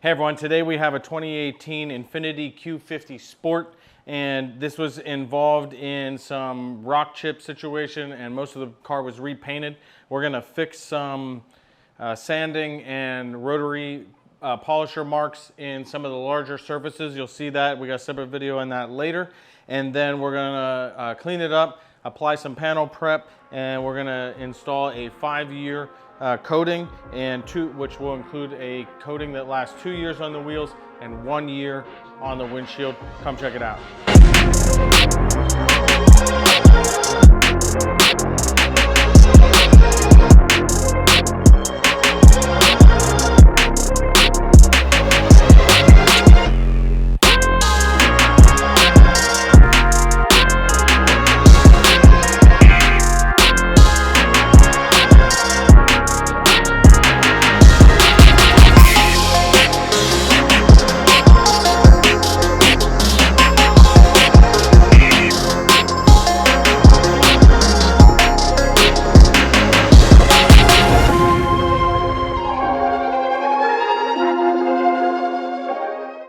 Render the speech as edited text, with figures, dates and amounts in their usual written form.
Hey everyone, today we have a 2018 Infiniti Q50 Sport, and this was involved in some rock chip situation and most of the car was repainted. We're gonna fix some sanding and rotary polisher marks in some of the larger surfaces. You'll see that. We got a separate video on that later. And then we're gonna clean it up, apply some panel prep, and we're gonna install a 5-year coating, which will include a coating that lasts 2 years on the wheels and 1 year on the windshield. Come check it out.